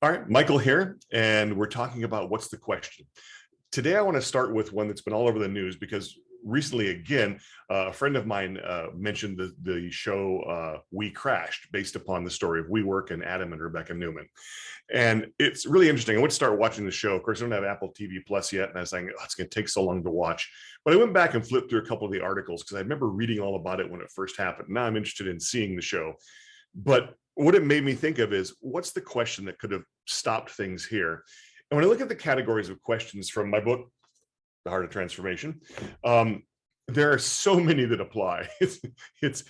All right, Michael here, and we're talking about what's the question. Today, I want to start with one that's been all over the news because recently, again, a friend of mine mentioned the show We Crashed, based upon the story of WeWork and Adam and Rebecca Newman. And it's really interesting. I went to start watching the show. Of course, I don't have Apple TV Plus yet, and I was like, oh, it's going to take so long to watch. But I went back and flipped through a couple of the articles because I remember reading all about it when it first happened. Now I'm interested in seeing the show. But what it made me think of is, what's the question that could have stopped things here? And when I look at the categories of questions from my book, The Heart of Transformation, there are so many that apply. It's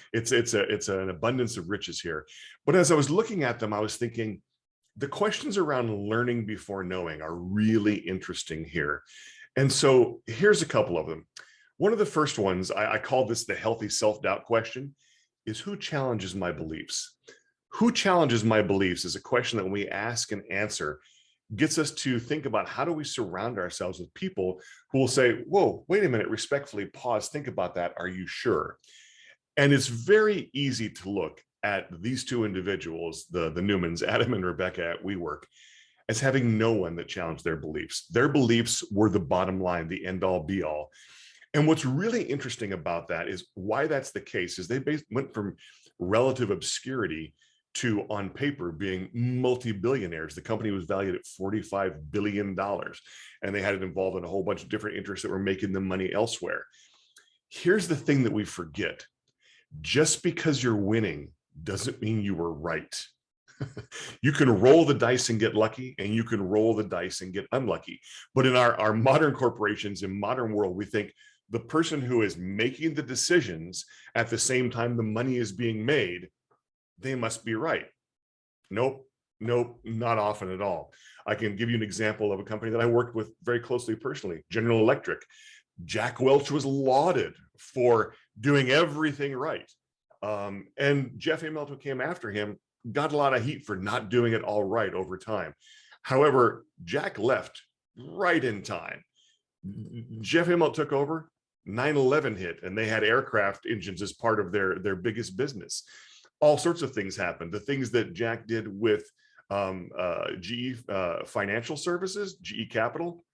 an abundance of riches here. But as I was looking at them, I was thinking the questions around learning before knowing are really interesting here. And so here's a couple of them. One of the first ones, I call this the healthy self-doubt question, is who challenges my beliefs? Who challenges my beliefs is a question that when we ask and answer gets us to think about how do we surround ourselves with people who will say, whoa, wait a minute, respectfully pause, think about that. Are you sure? And it's very easy to look at these two individuals, the Newmans, Adam and Rebecca at WeWork, as having no one that challenged their beliefs. Their beliefs were the bottom line, the end all be all. And what's really interesting about that is why that's the case is they went from relative obscurity to, on paper, being multi-billionaires. The company was valued at $45 billion, and they had it involved in a whole bunch of different interests that were making them money elsewhere. Here's the thing that we forget. Just because you're winning doesn't mean you were right. You can roll the dice and get lucky, and you can roll the dice and get unlucky. But in our modern corporations, in modern world, we think the person who is making the decisions at the same time the money is being made, they must be right. Nope, not often at all. I can give you an example of a company that I worked with very closely personally, General Electric. Jack Welch was lauded for doing everything right. And Jeff Immelt, who came after him, got a lot of heat for not doing it all right over time. However, Jack left right in time. Jeff Immelt took over, 9/11 hit, and they had aircraft engines as part of their biggest business. All sorts of things happened. The things that Jack did with GE Financial Services, GE Capital,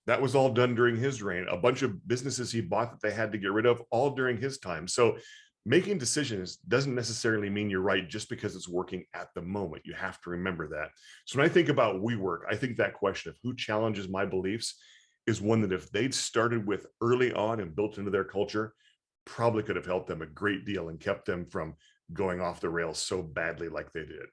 that was all done during his reign. A bunch of businesses he bought that they had to get rid of, all during his time. So making decisions doesn't necessarily mean you're right just because it's working at the moment. You have to remember that. So when I think about WeWork, I think that question of who challenges my beliefs is one that if they'd started with early on and built into their culture, probably could have helped them a great deal and kept them from going off the rails so badly like they did.